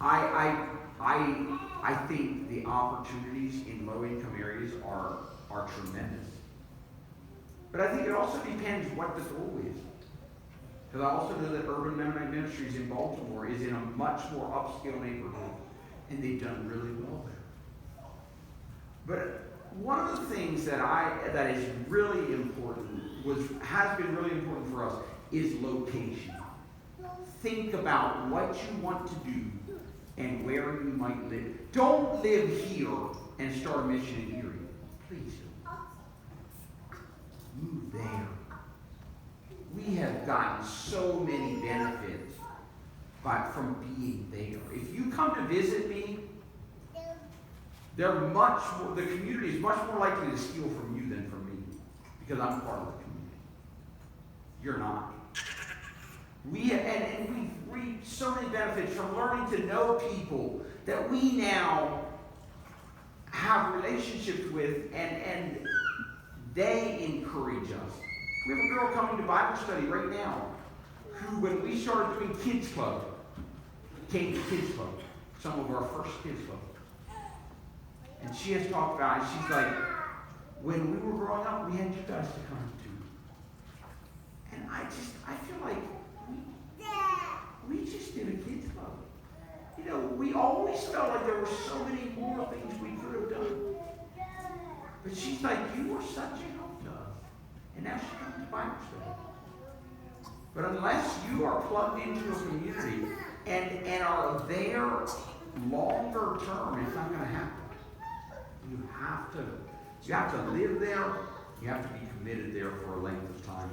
I think the opportunities in low income areas are tremendous. But I think it also depends what the goal is. Because I also know that Urban Mennonite Ministries in Baltimore is in a much more upscale neighborhood, and they've done really well there. But one of the things that is really important, has been really important for us, is location. Think about what you want to do and where you might live. Don't live here and start a mission in Erie. Please don't. Move there. We have gotten so many benefits from being there. If you come to visit me, the community is much more likely to steal from you than from me, because I'm part of the community. You're not. We've reaped so many benefits from learning to know people that we now have relationships with, and they encourage us. We have a girl coming to Bible study right now who, when we started doing Kids Club, came to Kids Club, some of our first Kids Club. And she has talked about it. She's like, when we were growing up, we had you guys to come to. And I feel like we just did a Kids Club. You know, we always felt like there were so many more things we could have done. But she's like, you were such a help to us. And now she comes to Bible study. But unless you are plugged into a community and are there longer term, it's not going to happen. You have to live there. You have to be committed there for a length of time.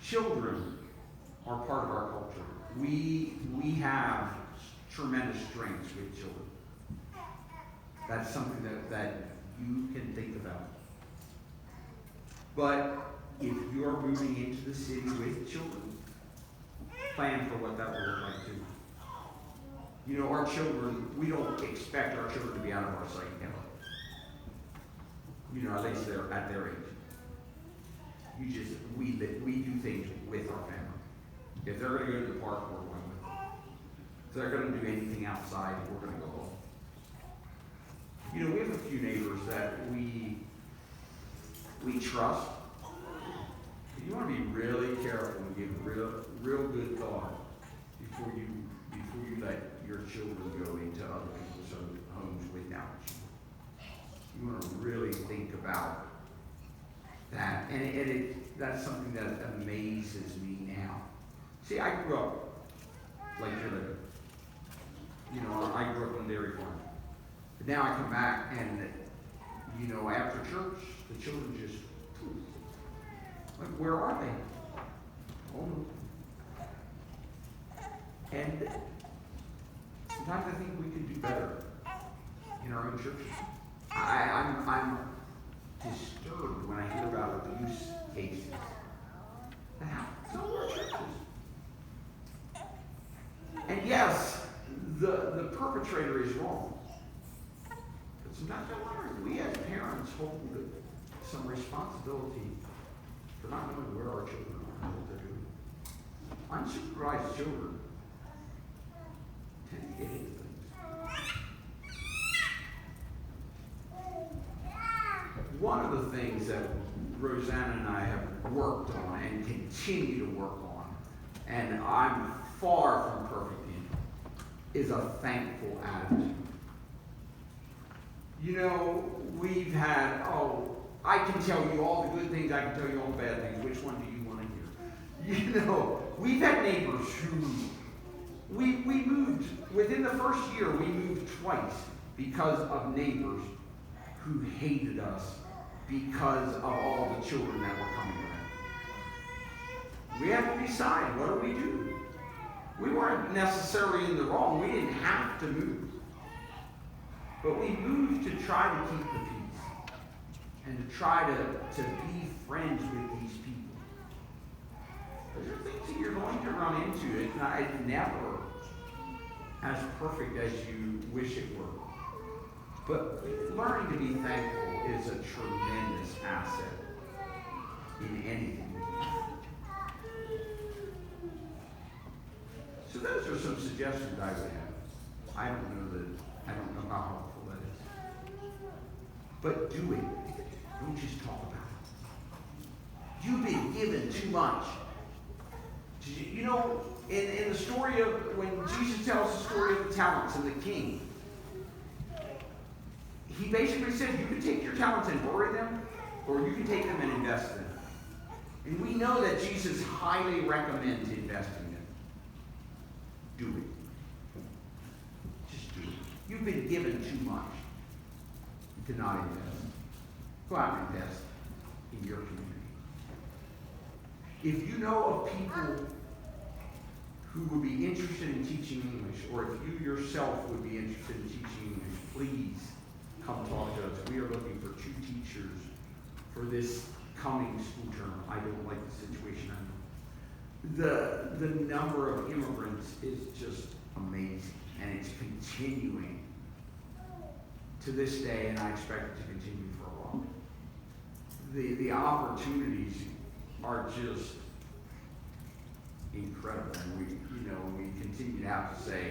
Children are part of our culture. We have tremendous strengths with children. That's something that you can think about. But if you're moving into the city with children, plan for what that will look like too. You know, our children, we don't expect our children to be out of our sight ever. You know, at least they're at their age. We do things with our family. If they're going to go to the park, we're going with them. If they're going to do anything outside, we're going to go home. You know, we have a few neighbors that we trust. You want to be really careful and give real good thought before you let your children go into other people's homes without you. You want to really think about that, and that's something that amazes me now. See, I grew up like you're living. You know, I grew up on a dairy farm. But now I come back and, you know, after church, the children just, like, where are they? Home. And sometimes I think we could do better in our own churches. I'm disturbed when I hear about abuse cases that happen in our churches. And yes, the perpetrator is wrong. But sometimes I wonder, we as parents hold some responsibility for not knowing where our children are and what they're doing. Unsupervised children tend to get into things. One of the things that Rosanna and I have worked on and continue to work on, and I'm far from perfect in, is a thankful attitude. You know, we've had, I can tell you all the good things, I can tell you all the bad things. Which one do you want to hear? You know, we've had neighbors who, we moved, within the first year, we moved twice because of neighbors who hated us because of all the children that were coming around. We have to decide, what do we do? We weren't necessarily in the wrong. We didn't have to move. But we moved to try to keep the peace and to try to be friends with these people. Those are things that you're going to run into. It's never as perfect as you wish it were. But learning to be thankful is a tremendous asset in anything we do. So those are some suggestions I would have. I don't know how helpful that is. But do it. Don't just talk about it. You've been given too much. You know, in the story of, when Jesus tells the story of the talents and the king, he basically said, you can take your talents and bury them, or you can take them and invest them. And we know that Jesus highly recommends investing them. Do it. Just do it. You've been given too much. You cannot invest. Go out and invest in your community. If you know of people who would be interested in teaching English, or if you yourself would be interested in teaching English, please come talk to us. We are looking for 2 teachers for this coming school term. I don't like the situation I'm in. The number of immigrants is just amazing, and it's continuing to this day, and I expect it to continue for a while. The opportunities are just incredible, and we continue to have to say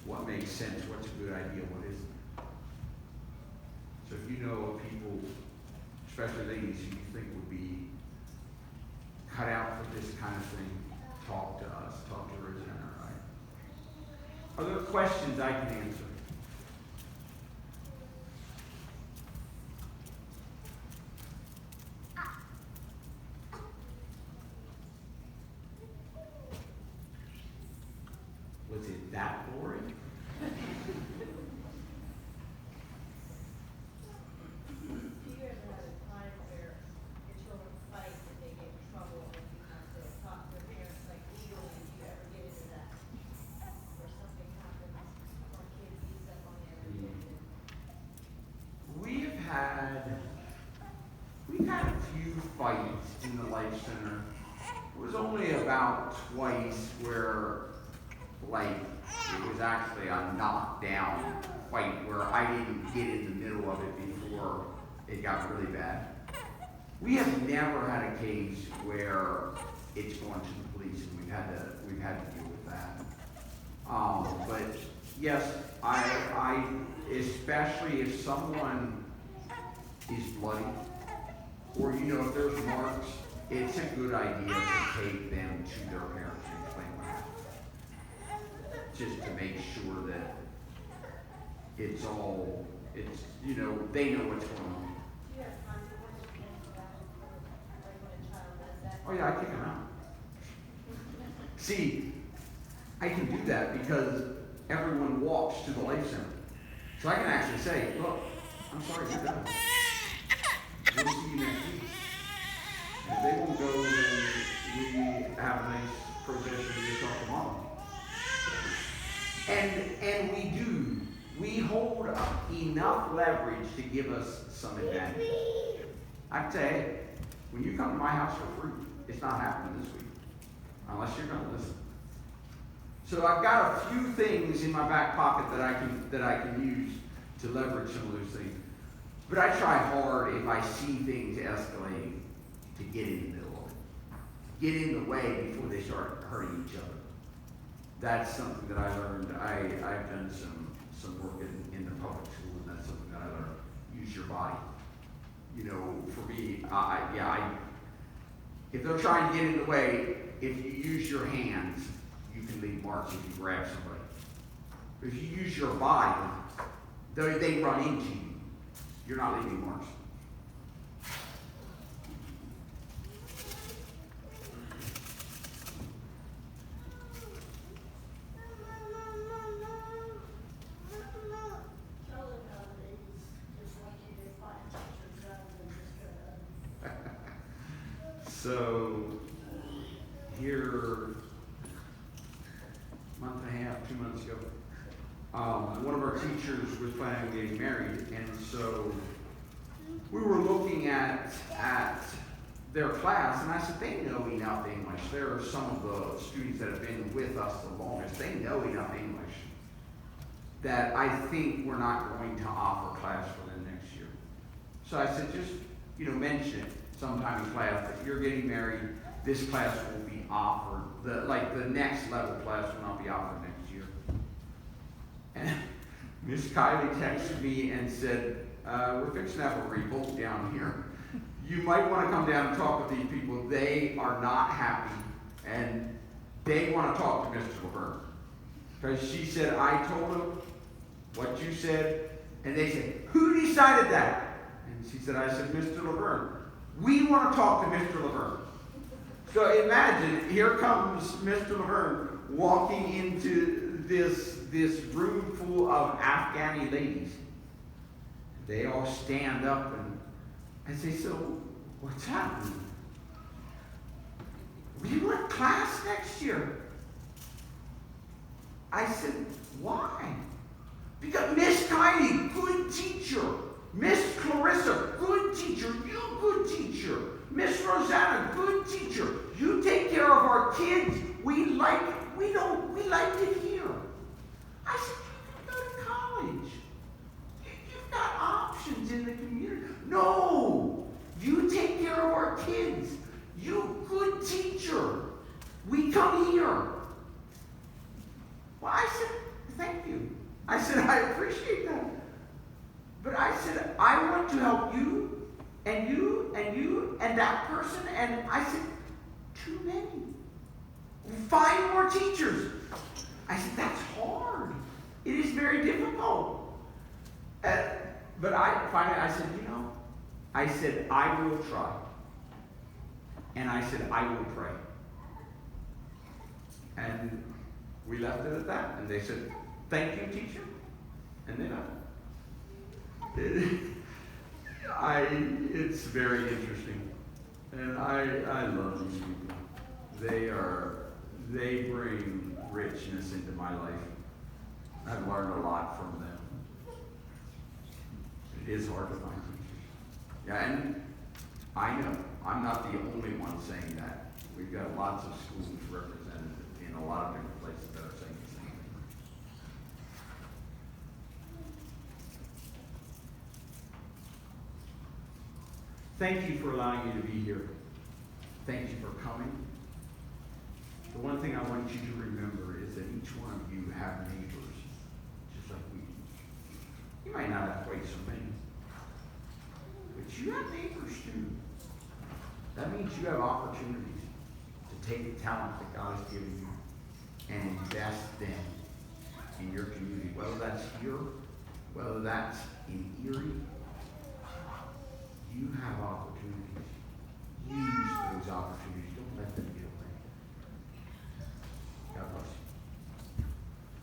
what makes sense, what's a good idea, what isn't. So if you know of people, especially ladies, who you think would be cut out for this kind of thing, talk to us, talk to Rosanna, all right? Are there questions I can answer? Was it that boring? Do you ever have a time where your children fight and they get in trouble and you have to talk to their parents like legally? Do you ever get into that? Where something happens or a kid beats up on the other kid? We've had a few fights in the Life Center. It was only about twice where, it was actually a knockdown fight where I didn't get in the middle of it before it got really bad. We have never had a case where it's gone to the police, and we've had to deal with that. But yes, I especially if someone is bloody, or if there's marks, it's a good idea to take them to their parents and explain what happened. Just to make sure that they know what's going on. Do you have consequences for that? Like when a child does that? Oh yeah, I kick them out. See, I can do that because everyone walks to the Life Center. So I can actually say, look, I'm sorry, you're done. We'll see you next week. If they won't go, then we have a nice procession to talk to mom. And we do. We hold up enough leverage to give us some advantage. I tell you, when you come to my house for fruit, it's not happening this week. Unless you're going to listen. So I've got a few things in my back pocket that I can use to leverage some of those things. But I try hard if I see things escalating to get in the middle of it. Get in the way before they start hurting each other. That's something that I learned. I've done some work in the public school, and that's something that I learned. Use your body. For me, if they're trying to get in the way, if you use your hands, you can leave marks if you grab somebody. If you use your body, they run into you. You're not leaving marks. So here, 2 months ago. One of our teachers was planning on getting married, and so we were looking at their class, and I said, they know enough English. There are some of the students that have been with us the longest. They know enough English that I think we're not going to offer class for them next year. So I said, just, mention it sometime in class that you're getting married. This class will be offered. The next level class will not be offered next year. And Miss Kylie texted me and said, we're fixing to have a revolt down here. You might want to come down and talk with these people. They are not happy, and they want to talk to Mr. Laverne. Because she said, I told them what you said, and they said, who decided that? And she said, I said, Mr. Laverne. We want to talk to Mr. Laverne. So imagine, here comes Mr. Laverne walking into this room full of Afghani ladies. They all stand up and I say, so what's happening? We want class next year. I said, why? Because Miss Kylie, good teacher. Miss Clarissa, good teacher. You good teacher. Miss Rosanna, good teacher. You take care of our kids. We like it here. I said, you can go to college. You've got options in the community. No, you take care of our kids. You good teacher. We come here. Well, I said, thank you. I said, I appreciate that. But I said, I want to help you, and you, and you, and that person. And I said, too many. Find more teachers. I said, that's hard. It is very difficult. But I said, I will try. And I said, I will pray. And we left it at that. And they said, thank you, teacher. And then it's very interesting. And I love these people. They bring richness into my life. I've learned a lot from them. It is hard to find teachers. Yeah, and I know I'm not the only one saying that. We've got lots of schools represented in a lot of different places that are saying the same thing. Thank you for allowing me to be here. Thank you for coming. The one thing I want you to remember is that each one of you have neighbors, just like we do. You might not have quite so many, but you have neighbors too. That means you have opportunities to take the talent that God has given you and invest them in your community, whether that's here, whether that's in Erie. You have opportunities. Use those opportunities. Don't let them